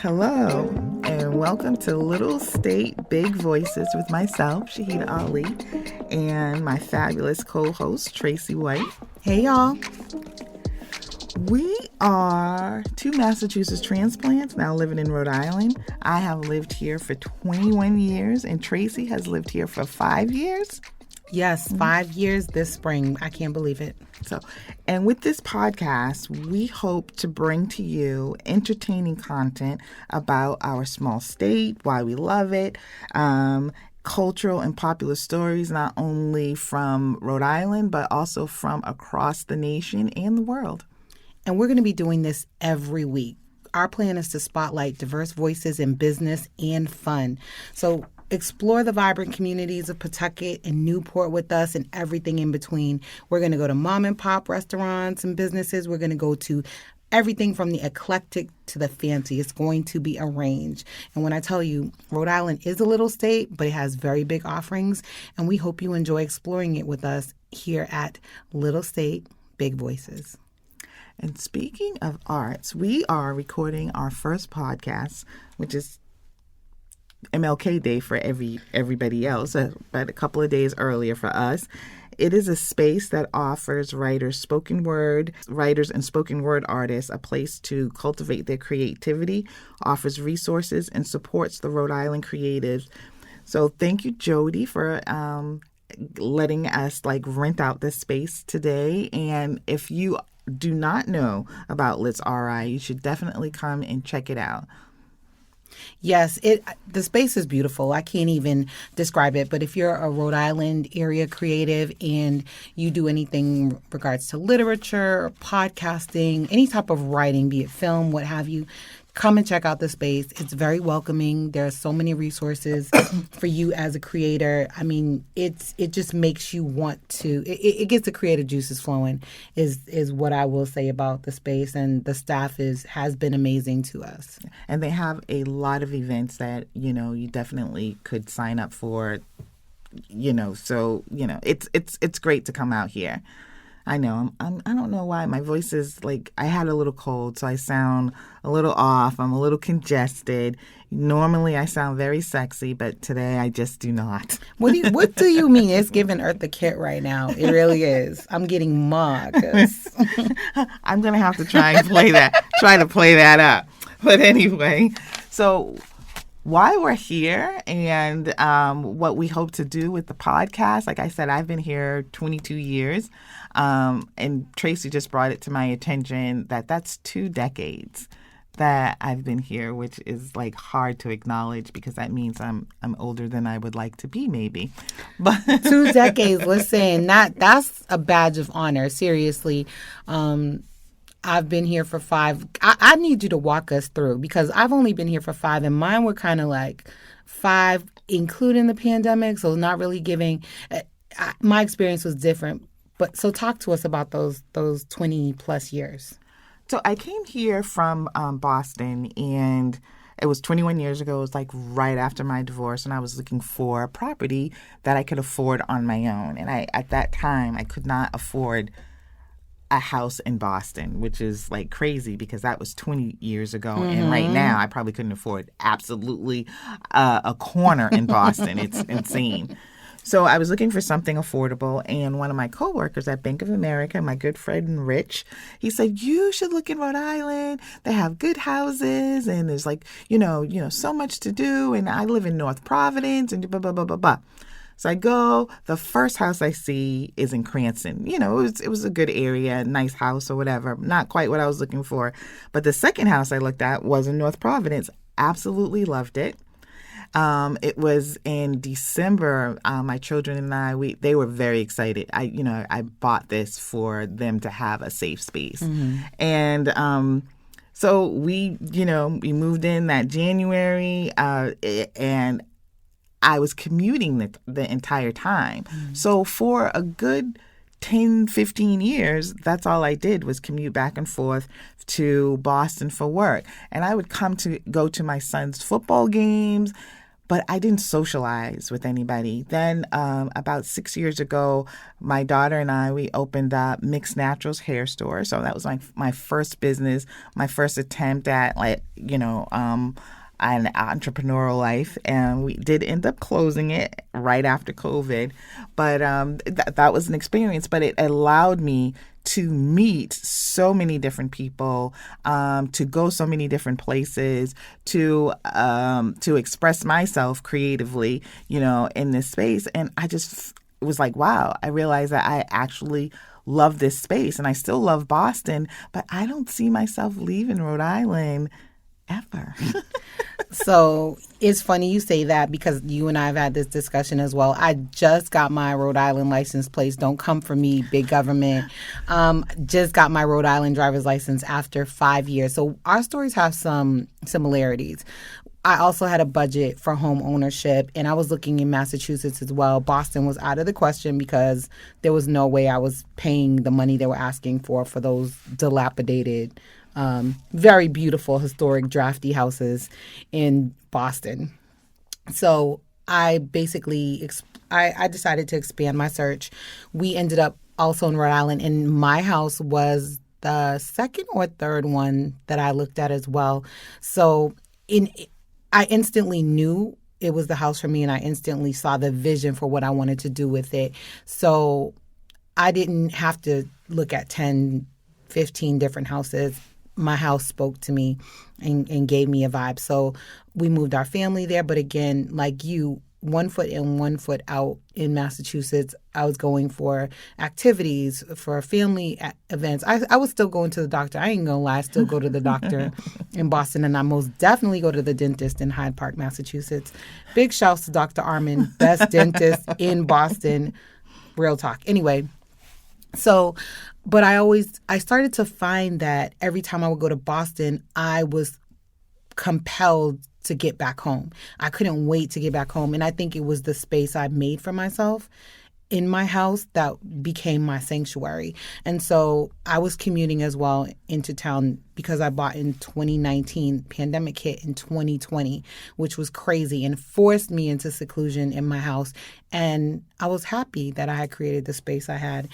Hello, and welcome to Little State Big Voices with myself, Shahida Ali, and my fabulous co-host, Tracy White. Hey, y'all. We are two Massachusetts transplants now living in Rhode Island. I have lived here for 21 years, and Tracy has lived here for 5 years. Yes, 5 years this spring. I can't believe it. And with this podcast, we hope to bring to you entertaining content about our small state, why we love it, cultural and popular stories, not only from Rhode Island, but also from across the nation and the world. And we're going to be doing this every week. Our plan is to spotlight diverse voices in business and fun. So explore the vibrant communities of Pawtucket and Newport with us and everything in between. We're going to go to mom and pop restaurants and businesses. We're going to go to everything from the eclectic to the fancy. It's going to be a range. And when I tell you, Rhode Island is a little state, but it has very big offerings. And we hope you enjoy exploring it with us here at Little State Big Voices. And speaking of arts, we are recording our first podcast, which is MLK Day for everybody else, but a couple of days earlier for us. It is a space that offers writers and spoken word artists a place to cultivate their creativity, offers resources, and supports the Rhode Island creatives. So thank you, Jody, for letting us rent out this space today. And if you do not know about Lit's RI, you should definitely come and check it out. Yes, the space is beautiful. I can't even describe it. But if you're a Rhode Island area creative and you do anything in regards to literature, podcasting, any type of writing, be it film, what have you, come and check out the space. It's very welcoming. There are so many resources for you as a creator. I mean, it just makes you want to. It gets the creative juices flowing. Is what I will say about the space, and the staff has been amazing to us. And they have a lot of events that you definitely could sign up for. So it's great to come out here. I know. I don't know why. My voice is I had a little cold, so I sound a little off. I'm a little congested. Normally, I sound very sexy, but today I just do not. What do you mean? It's giving Eartha Kitt right now. It really is. I'm getting mugged. I'm going to have to try to play that up. But anyway, so why we're here and what we hope to do with the podcast. Like I said, I've been here 22 years. And Tracy just brought it to my attention that that's 2 decades that I've been here, which is hard to acknowledge because that means I'm older than I would like to be, maybe. But 2 decades, listen, that's a badge of honor. Seriously. I've been here for 5. I need you to walk us through because I've only been here for 5, and mine were kind of 5, including the pandemic, so not really giving. My experience was different. But so talk to us about those 20 plus years. So I came here from Boston, and it was 21 years ago. It was right after my divorce, and I was looking for a property that I could afford on my own. And at that time, I could not afford a house in Boston, which is crazy because that was 20 years ago. Mm-hmm. And right now, I probably couldn't afford absolutely a corner in Boston. It's insane. So I was looking for something affordable, and one of my coworkers at Bank of America, my good friend Rich, he said, you should look in Rhode Island. They have good houses, and there's so much to do, and I live in North Providence, and blah, blah, blah, blah, blah. So I go, the first house I see is in Cranston. It was a good area, nice house or whatever, not quite what I was looking for. But the second house I looked at was in North Providence. Absolutely loved it. It was in December. My children and I, they were very excited. I bought this for them to have a safe space. Mm-hmm. And so we moved in that January, and I was commuting the entire time. Mm-hmm. So for a good 10, 15 years, that's all I did was commute back and forth to Boston for work. And I would go to my son's football games, but I didn't socialize with anybody. Then about 6 years ago, my daughter and I, we opened up Mixed Naturals Hair Store. So that was my first business, my first attempt at an entrepreneurial life, and we did end up closing it right after COVID. But that was an experience, but it allowed me to meet so many different people, to go so many different places, to express myself creatively, in this space. And I just was like, wow, I realized that I actually love this space, and I still love Boston, but I don't see myself leaving Rhode Island ever. So it's funny you say that, because you and I have had this discussion as well. I just got my Rhode Island license plate. Don't come for me, big government. Just got my Rhode Island driver's license after 5 years. So our stories have some similarities. I also had a budget for home ownership, and I was looking in Massachusetts as well. Boston was out of the question because there was no way I was paying the money they were asking for those dilapidated, very beautiful, historic, drafty houses in Boston. So I basically, I decided to expand my search. We ended up also in Rhode Island, and my house was the second or third one that I looked at as well. So I instantly knew it was the house for me, and I instantly saw the vision for what I wanted to do with it. So I didn't have to look at 10, 15 different houses. My house spoke to me and gave me a vibe. So we moved our family there. But again, like you, 1 foot in, 1 foot out in Massachusetts. I was going for activities, for family events. I was still going to the doctor. I ain't gonna lie, I still go to the doctor in Boston, and I most definitely go to the dentist in Hyde Park, Massachusetts. Big shouts to Dr. Armin, best dentist in Boston. Real talk. Anyway, so, but I started to find that every time I would go to Boston, I was compelled to get back home. I couldn't wait to get back home. And I think it was the space I made for myself in my house that became my sanctuary. And so I was commuting as well into town because I bought in 2019. Pandemic hit in 2020, which was crazy and forced me into seclusion in my house. And I was happy that I had created the space I had.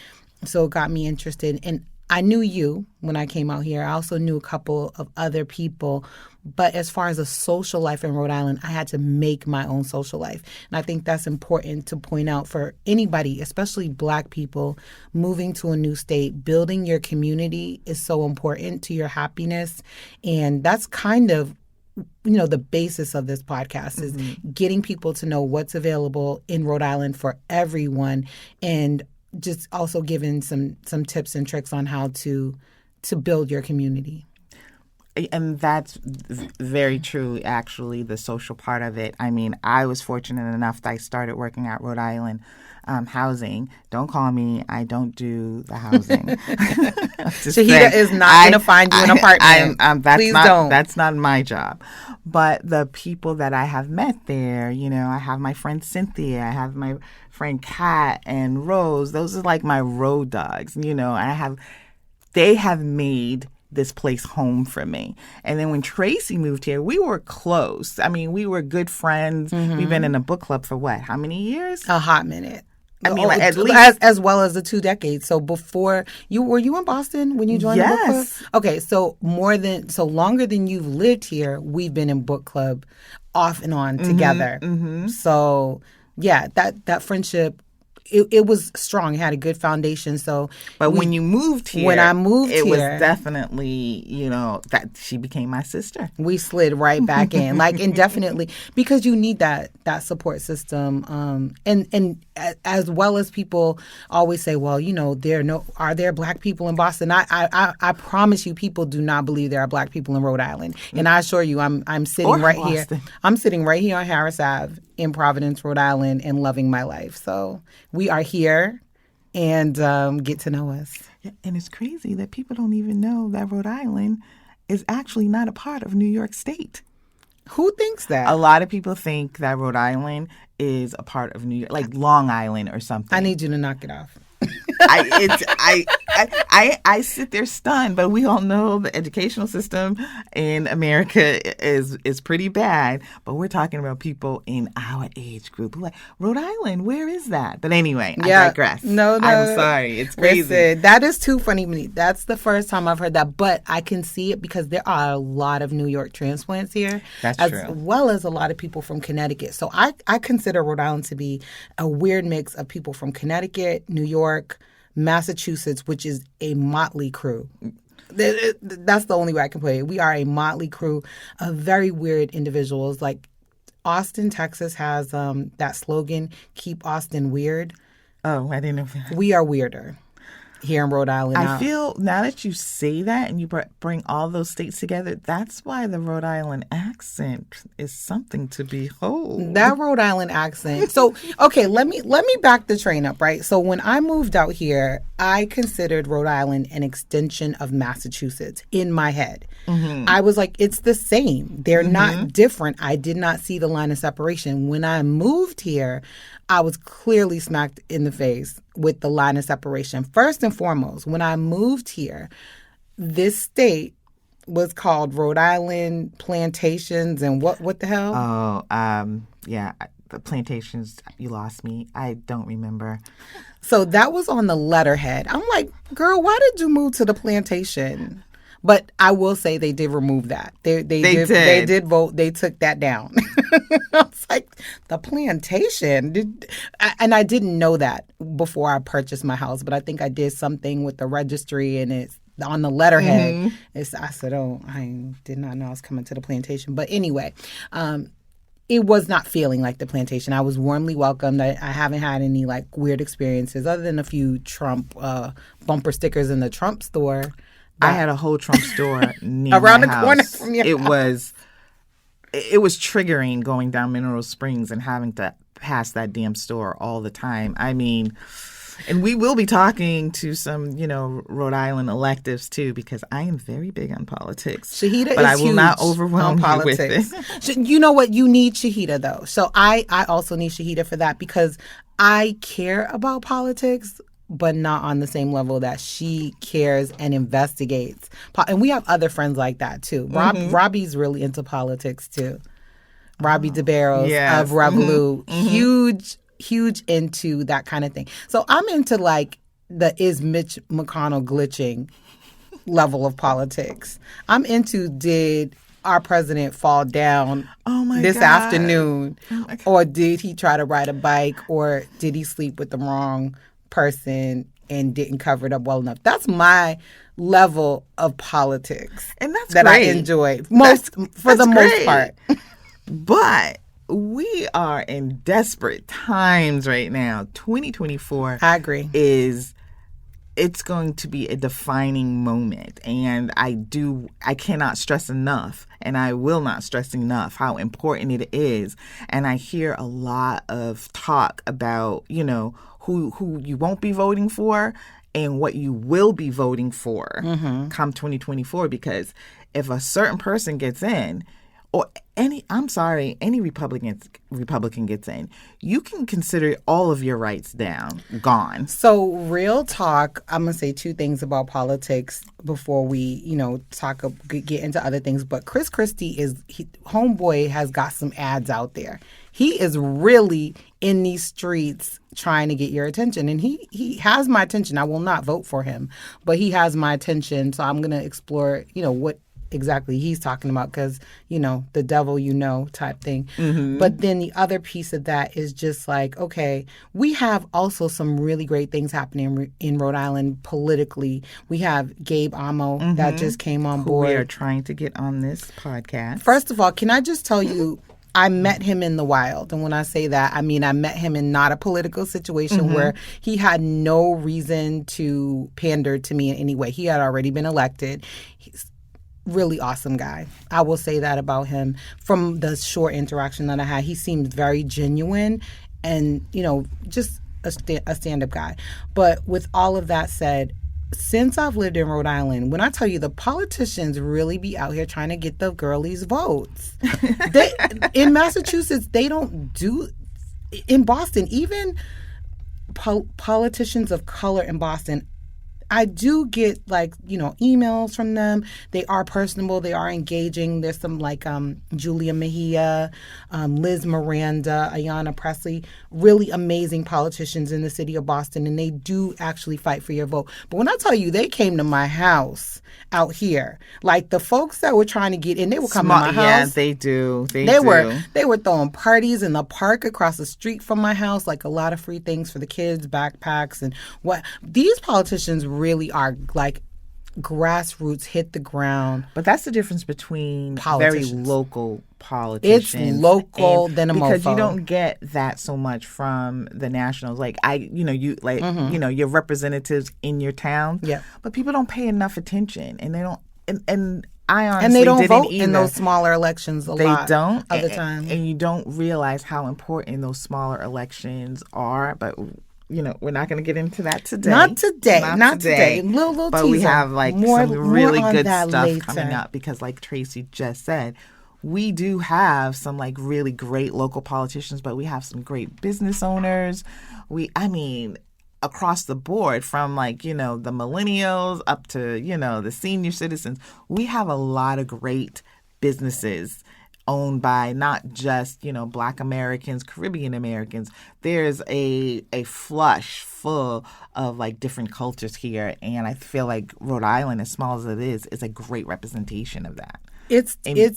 So it got me interested. And I knew you when I came out here. I also knew a couple of other people. But as far as a social life in Rhode Island, I had to make my own social life. And I think that's important to point out for anybody, especially Black people, moving to a new state. Building your community is so important to your happiness. And that's kind of, the basis of this podcast is getting people to know what's available in Rhode Island for everyone, and just also giving some tips and tricks on how to build your community. And that's very true, actually, the social part of it. I mean, I was fortunate enough that I started working at Rhode Island Housing. Don't call me. I don't do the housing. Shahida is not going to find you an apartment. Please don't. That's not my job. But the people that I have met there, I have my friend Cynthia. I have my friend Kat and Rose. Those are like my road dogs. They have made this place home for me. And then when Tracy moved here, we were close. I mean, we were good friends. We've been in a book club for what? How many years? A hot minute. I mean, at least as well as the 2 decades. So before were you in Boston when you joined the book club? Okay, so longer than you've lived here, we've been in book club off and on together. So yeah, that friendship, it was strong. It had a good foundation. But when you moved here, when I moved it here, was definitely, that she became my sister. We slid right back in, indefinitely, because you need that support system. And as well as people always say, well, are there Black people in Boston? I promise you, people do not believe there are Black people in Rhode Island. And I assure you, I'm sitting right here. I'm sitting right here on Harris Ave in Providence, Rhode Island, and loving my life. So we are here, and get to know us. Yeah, and it's crazy that people don't even know that Rhode Island is actually not a part of New York State. Who thinks that? A lot of people think that Rhode Island is a part of New York, like Long Island or something. I need you to knock it off. I sit there stunned, but we all know the educational system in America is pretty bad. But we're talking about people in our age group who are like, Rhode Island, where is that? But anyway, I digress. No. I'm sorry. It's crazy. Listen, that is too funny to me. That's the first time I've heard that, but I can see it because there are a lot of New York transplants here. That's as true. well as a lot of people from Connecticut. So I consider Rhode Island to be a weird mix of people from Connecticut, New York, Massachusetts, which is a motley crew. That's the only way I can put it. We are a motley crew of very weird individuals. Like Austin, Texas has that slogan, "Keep Austin Weird." Oh, I didn't know that. We are weirder here in Rhode Island. I feel now that you say that and you bring all those states together, that's why the Rhode Island accent is something to behold. That Rhode Island accent. So, okay, let me back the train up, right? So when I moved out here, I considered Rhode Island an extension of Massachusetts in my head. Mm-hmm. I was like, it's the same. They're not different. I did not see the line of separation. When I moved here, I was clearly smacked in the face with the line of separation. First and foremost, when I moved here, this state was called Rhode Island Plantations and what the hell? Oh, yeah, the Plantations, you lost me. I don't remember. So that was on the letterhead. I'm like, girl, why did you move to the plantation? But I will say they did remove that. They did vote. They took that down. I was like, the plantation? And I didn't know that before I purchased my house. But I think I did something with the registry and it's on the letterhead. I said, oh, I did not know I was coming to the plantation. But anyway, it was not feeling like the plantation. I was warmly welcomed. I haven't had any like weird experiences other than a few Trump bumper stickers in the Trump store. I had a whole Trump store near around my the house. corner from your house. It was triggering going down Mineral Springs and having to pass that damn store all the time. I mean, and we will be talking to some, Rhode Island electives too, because I am very big on politics. Shahida but is I will huge not overwhelm on you with politics. it. You know what? You need Shahida though. So I also need Shahida for that because I care about politics, but not on the same level that she cares and investigates. And we have other friends like that, too. Robbie's really into politics, too. Robbie DeBarros of Revolut. Huge into that kind of thing. So I'm into, like, the is Mitch McConnell glitching level of politics. I'm into did our president fall down this afternoon? Or did he try to ride a bike? Or did he sleep with the wrong person and didn't cover it up well enough? That's my level of politics, and that's that great. I enjoy most part. But we are in desperate times right now. 2024. I agree. It's going to be a defining moment, and I cannot stress enough, and I will not stress enough how important it is. And I hear a lot of talk about, who you won't be voting for and what you will be voting for come 2024. Because if a certain person gets in, or any Republican gets in, you can consider all of your rights gone. So real talk, I'm going to say two things about politics before we, get into other things. But Chris Christie homeboy has got some ads out there. He is really in these streets trying to get your attention. And he has my attention. I will not vote for him, but he has my attention. So I'm going to explore, what exactly he's talking about because, the devil type thing. But then the other piece of that is just like, okay, we have also some really great things happening in Rhode Island politically. We have Gabe Amo that just came on board. We are trying to get on this podcast. First of all, can I just tell you, I met him in the wild. And when I say that, I mean I met him in not a political situation where he had no reason to pander to me in any way. He had already been elected. He's really awesome guy. I will say that about him. From the short interaction that I had, he seemed very genuine and, just a stand-up guy. But with all of that said, since I've lived in Rhode Island, when I tell you the politicians really be out here trying to get the girlies' votes. In Massachusetts, they don't do... In Boston, even politicians of color in Boston, I do get emails from them. They are personable. They are engaging. There's some Julia Mejia, Liz Miranda, Ayanna Pressley, really amazing politicians in the city of Boston, and they do actually fight for your vote. But when I tell you, they came to my house out here, like the folks that were trying to get in, they were coming to my house. Yeah, they do. They were throwing parties in the park across the street from my house, like a lot of free things for the kids, backpacks, and what these politicians really are like grassroots, hit the ground. But that's the difference between very local politicians. It's local than a mofo. Because you don't get that so much from the nationals. Your representatives in your town. Yeah. But people don't pay enough attention, and they don't. And I honestly and they don't didn't vote either. in those smaller elections a lot. They don't of the time, and you don't realize how important those smaller elections are. But we're not going to get into that today. Not today. Little but teaser. We have more, some really more good stuff later. coming up because, like Tracy just said, we do have some really great local politicians, but we have some great business owners. Across the board, from the millennials up to the senior citizens, we have a lot of great businesses owned by not just Black Americans, Caribbean Americans. There's a flush full of different cultures here, and I feel like Rhode Island, as small as it is a great representation of that. It's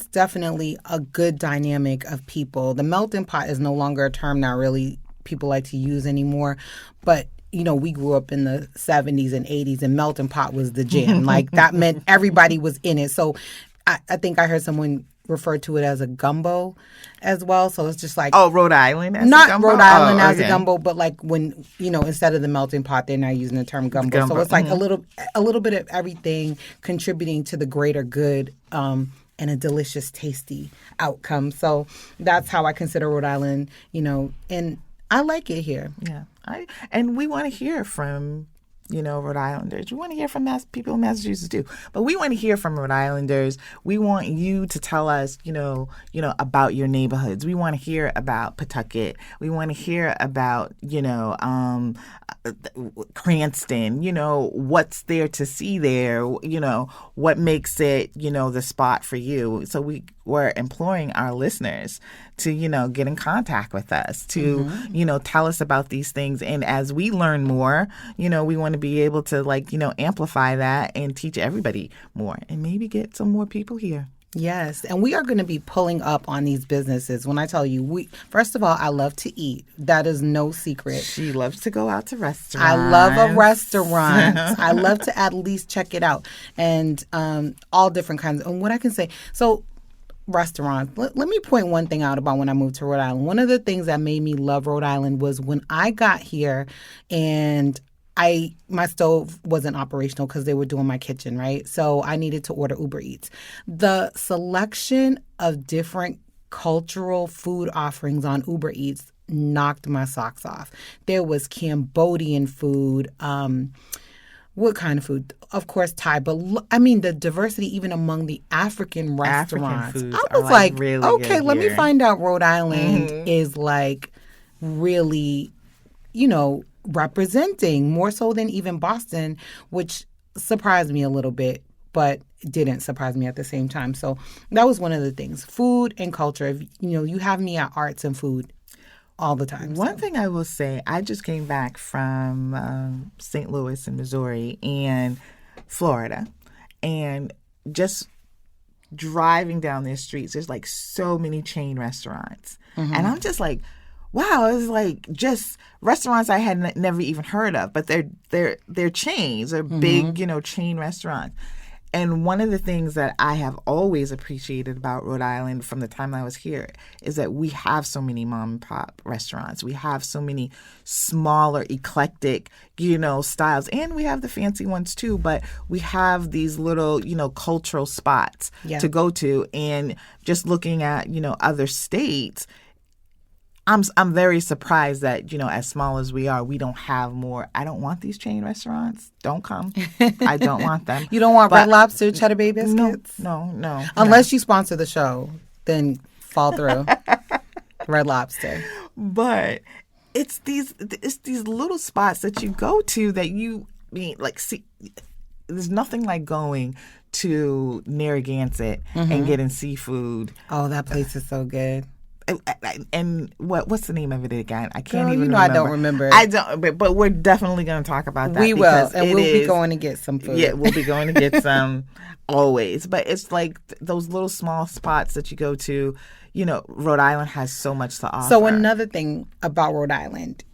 definitely a good dynamic of people. The melting pot is no longer a term that really people like to use anymore, but we grew up in the 70s and 80s, and melting pot was the jam. That meant everybody was in it. So I think I heard someone refer to it as a gumbo as well. So it's just Rhode Island as not a gumbo? Rhode Island as okay. a gumbo, but when instead of the melting pot, they're now using the term gumbo. So it's a little bit of everything contributing to the greater good. And a delicious, tasty outcome. So that's how I consider Rhode Island, and I like it here. Yeah. And we want to hear from, Rhode Islanders. We want to hear from people in Massachusetts too. But we want to hear from Rhode Islanders. We want you to tell us, about your neighborhoods. We want to hear about Pawtucket. We want to hear about, Cranston, what's there to see there, what makes it, the spot for you. So we're imploring our listeners to, get in contact with us, to, tell us about these things. And as we learn more, we want to be able to amplify that and teach everybody more and maybe get some more people here. Yes, and we are going to be pulling up on these businesses. When I tell you, first of all, I love to eat. That is no secret. She loves to go out to restaurants. I love a restaurant. I love to at least check it out, and all different kinds. And what I can say, so restaurants. Let me point one thing out about when I moved to Rhode Island. One of the things that made me love Rhode Island was when I got here and my stove wasn't operational because they were doing my kitchen, right? So I needed to order Uber Eats. The selection of different cultural food offerings on Uber Eats knocked my socks off. There was Cambodian food. What kind of food? Of course, Thai. But the diversity even among the African restaurants. African I was like, really okay, let me here. find out Rhode Island is really, representing more so than even Boston, which surprised me a little bit, but didn't surprise me at the same time. So that was one of the things. Food and culture. You have me at arts and food all the time. One thing I will say, I just came back from St. Louis in Missouri and Florida, and just driving down their streets, there's so many chain restaurants. And I'm just wow, it's just restaurants I had never even heard of, but they're chains. They're big, chain restaurants. And one of the things that I have always appreciated about Rhode Island from the time I was here is that we have so many mom and pop restaurants. We have so many smaller, eclectic, styles. And we have the fancy ones too, but we have these little, cultural spots to go to. And just looking at, other states, I'm very surprised that, as small as we are, we don't have more. I don't want these chain restaurants. Don't come. I don't want them. You don't want Red Lobster, Cheddar Bay biscuits? No. Unless you sponsor the show, then fall through. Red Lobster. But it's these little spots that you go to that you mean like see. There's nothing like going to Narragansett and getting seafood. Oh, that place is so good. And what's the name of it again? I can't Girl, even you know remember. I don't remember it. I don't, but we're definitely going to talk about that. We will, because and we'll be going to get some food. Yeah, we'll be going to get some always. But it's like those little small spots that you go to. You know, Rhode Island has so much to offer. So another thing about Rhode Island,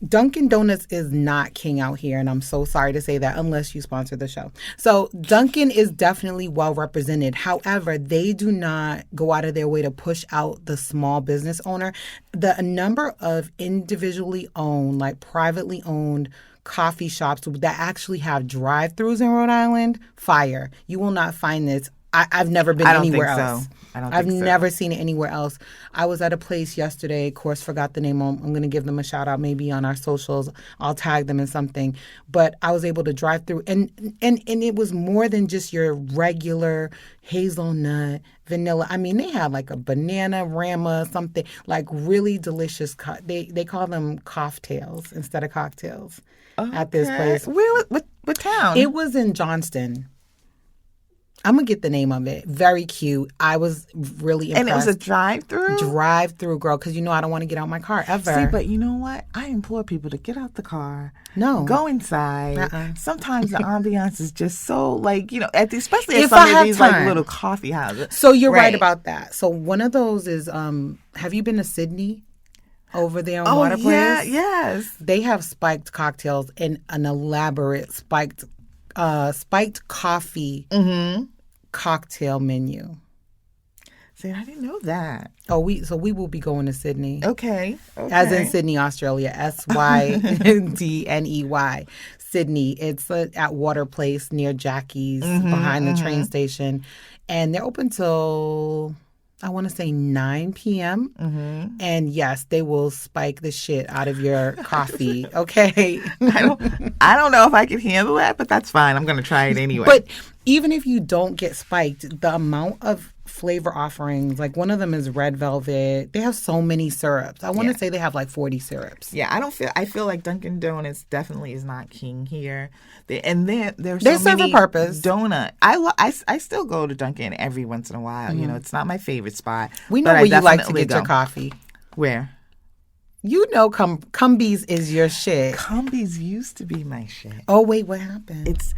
Dunkin' Donuts is not king out here, and I'm so sorry to say that unless you sponsor the show. So Dunkin' is definitely well represented. However, they do not go out of their way to push out the small business owner. The number of individually owned, like privately owned coffee shops that actually have drive-thrus in Rhode Island, fire. You will not find this. I've never been anywhere else. I've never seen it anywhere else. I was at a place yesterday, of course, forgot the name. I'm going to give them a shout out maybe on our socials. I'll tag them in something. But I was able to drive through. And it was more than just your regular hazelnut, vanilla. I mean, they had like a banana rama, something like really delicious. They call them cocktails instead of cocktails at this place. Where? What town? It was in Johnston. I'm going to get the name of it. Very cute. I was really impressed. And it was a drive-through? Drive-through, girl, because I don't want to get out my car ever. See, but you know what? I implore people to get out the car. No. Go inside. Sometimes the ambiance is just so, like, especially If at I some of have these, time. like, little coffee houses. So you're right about that. So one of those is, have you been to Sydney? Over there on Water Place? Yes. They have spiked cocktails and an elaborate spiked coffee cocktail menu. See, I didn't know that. Oh, we will be going to Sydney. Okay. As in Sydney, Australia. SYDNEY. Sydney. It's at Water Place near Jackie's behind the train station. And they're open till, I want to say 9 p.m. And yes, they will spike the shit out of your coffee. Okay. I don't know if I can handle that, but that's fine. I'm going to try it anyway. But even if you don't get spiked, the amount of flavor offerings, like one of them is red velvet. They have so many syrups. I want to say they have like 40 syrups. Yeah, I feel like Dunkin' Donuts definitely is not king here. There's so serve many a purpose. donut. I still go to Dunkin' every once in a while. It's not my favorite spot. We know where you like to get your coffee. Where? You know, Cumbies is your shit. Cumbies used to be my shit. Oh wait, what happened? It's.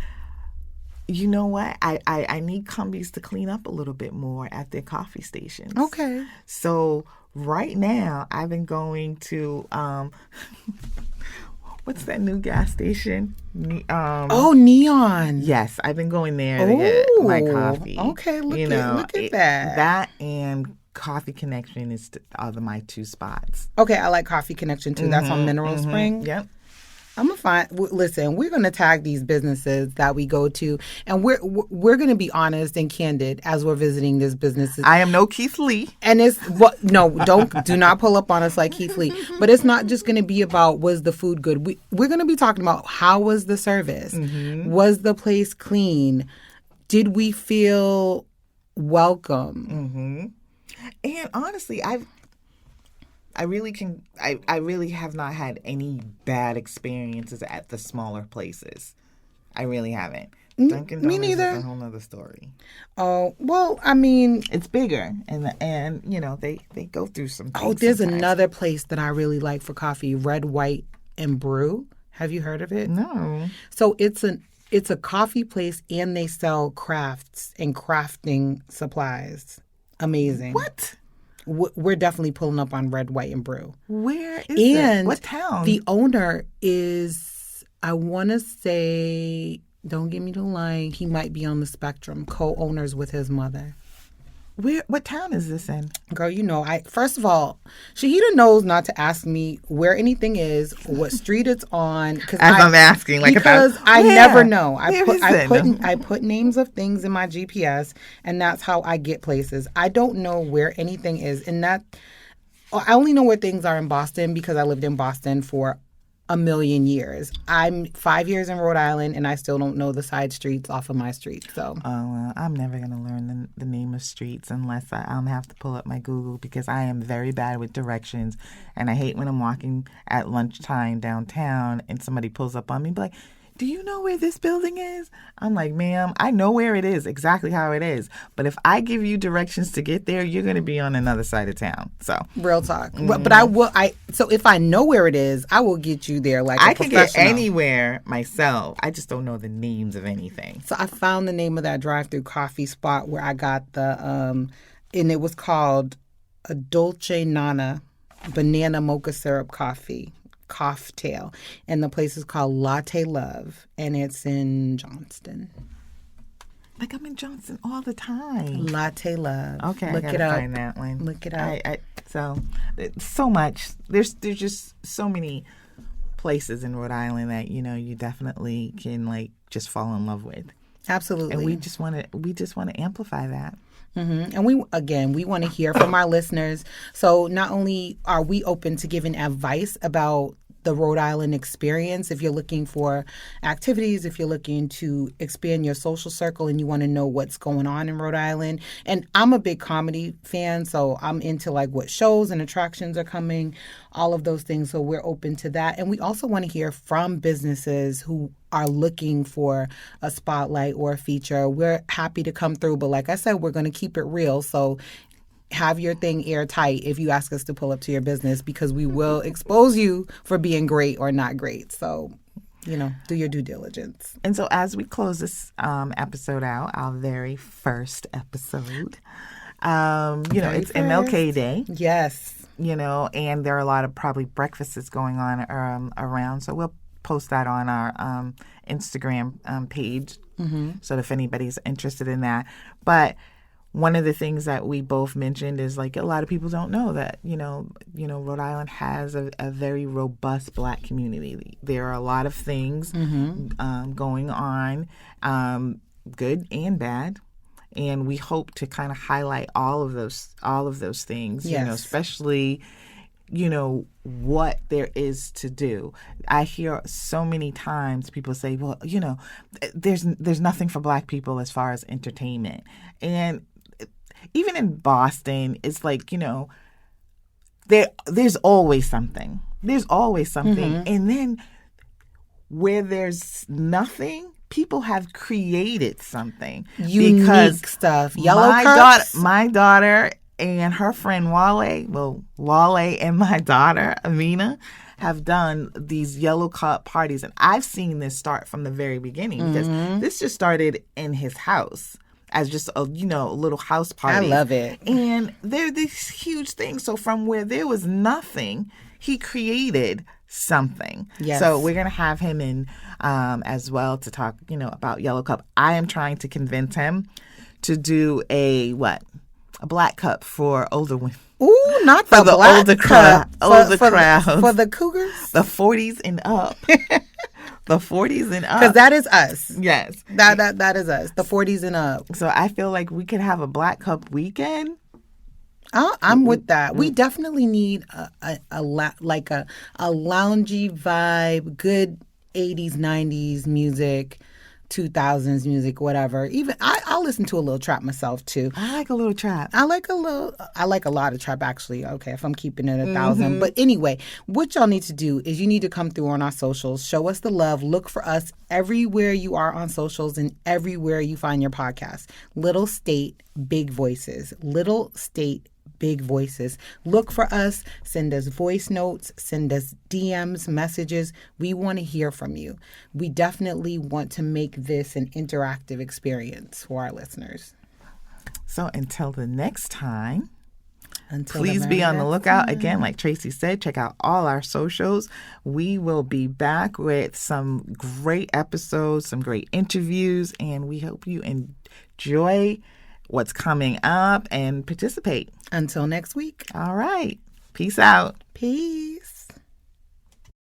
You know what? I need Cumbies to clean up a little bit more at their coffee stations. Okay. So right now I've been going to what's that new gas station? Neon. Yes, I've been going there to get my coffee. Okay, look at that. That and Coffee Connection are my two spots. Okay, I like Coffee Connection too. That's on Mineral Spring. Yep. I'm gonna find. Listen, we're gonna tag these businesses that we go to, and we're gonna be honest and candid as we're visiting these businesses. I am no Keith Lee, and do not pull up on us like Keith Lee. But it's not just gonna be about was the food good. We're gonna be talking about how was the service, was the place clean, did we feel welcome, and honestly, I really have not had any bad experiences at the smaller places. I really haven't. Dunkin' Donuts is a whole nother story. Oh, well, I mean, it's bigger and they go through some things. Oh, there's sometimes. Another place that I really like for coffee, Red, White, and Brew. Have you heard of it? No. So it's a coffee place and they sell crafts and crafting supplies. Amazing. What? We're definitely pulling up on Red, White, and Brew. Where is it? What town? The owner is, I want to say, don't give me the line, he might be on the spectrum, co-owners with his mother. What town is this in? Girl, first of all, Shahida knows not to ask me where anything is, what street it's on. I'm asking. Because I never know. I put names of things in my GPS, and that's how I get places. I don't know where anything is. And I only know where things are in Boston because I lived in Boston for a million years. I'm 5 years in Rhode Island, and I still don't know the side streets off of my street. So, I'm never going to learn the name of streets unless I'll have to pull up my Google, because I am very bad with directions. And I hate when I'm walking at lunchtime downtown and somebody pulls up on me and be like, do you know where this building is? I'm like, ma'am, I know where it is, exactly how it is. But if I give you directions to get there, you're going to be on another side of town. So real talk. But I will. So if I know where it is, I will get you there. Like, I can get anywhere myself. I just don't know the names of anything. So I found the name of that drive-through coffee spot where I got the and it was called a Dolce Nana banana mocha syrup cocktail, and the place is called Latte Love, and it's in Johnston. Like, I'm in Johnston all the time. Latte Love. Okay, look I gotta find that one. Look it up. So so much. There's just so many places in Rhode Island that you definitely can like just fall in love with. Absolutely. And we just want to amplify that. Mm-hmm. And we want to hear from our listeners. So not only are we open to giving advice about the Rhode Island experience, if you're looking for activities, if you're looking to expand your social circle and you want to know what's going on in Rhode Island. And I'm a big comedy fan, so I'm into like what shows and attractions are coming, all of those things. So we're open to that. And we also want to hear from businesses who are looking for a spotlight or a feature. We're happy to come through, but like I said, we're going to keep it real. So have your thing airtight if you ask us to pull up to your business, because we will expose you for being great or not great. So, do your due diligence. And so as we close this episode out, our very first episode, it's MLK Day. Yes. And there are a lot of probably breakfasts going on around. So we'll post that on our Instagram page. Mm-hmm. So if anybody's interested in that. But one of the things that we both mentioned is like a lot of people don't know that, Rhode Island has a very robust Black community. There are a lot of things going on, good and bad. And we hope to kind of highlight all of those things, yes. Especially, what there is to do. I hear so many times people say, well, there's nothing for Black people as far as entertainment. And even in Boston, it's like, there's always something. There's always something. Mm-hmm. And then where there's nothing, people have created something. Unique stuff. Yellow cups. My daughter and her friend Wale and my daughter, Amina, have done these yellow cup parties. And I've seen this start from the very beginning, because this just started in his house as just a little house party. I love it. And they're these huge things. So from where there was nothing, he created something. Yes. So we're going to have him in as well to talk, about Yellow Cup. I am trying to convince him to do a Black Cup for older women. Ooh, not the Black older Cup. Older crowd. For the Cougars? The 40s and up. The 40s and up. Because that is us. Yes. That is us. The 40s and up. So I feel like we could have a Black Cup weekend. I'm with that. We definitely need a loungy vibe, good 80s, 90s music, 2000s music, whatever. Even I'll listen to a little trap myself too. I like a little trap. I like a lot of trap, actually. Okay, if I'm keeping it 1,000. But anyway, what y'all need to do is you need to come through on our socials, show us the love, look for us everywhere you are on socials and everywhere you find your podcast. Little State, Big Voices. Little State, Big Voices. Look for us. Send us voice notes. Send us DMs, messages. We want to hear from you. We definitely want to make this an interactive experience for our listeners. So until the next time, please be on the lookout. Again, like Tracy said, check out all our socials. We will be back with some great episodes, some great interviews, and we hope you enjoy what's coming up and participate. Until next week. All right. Peace out. Peace.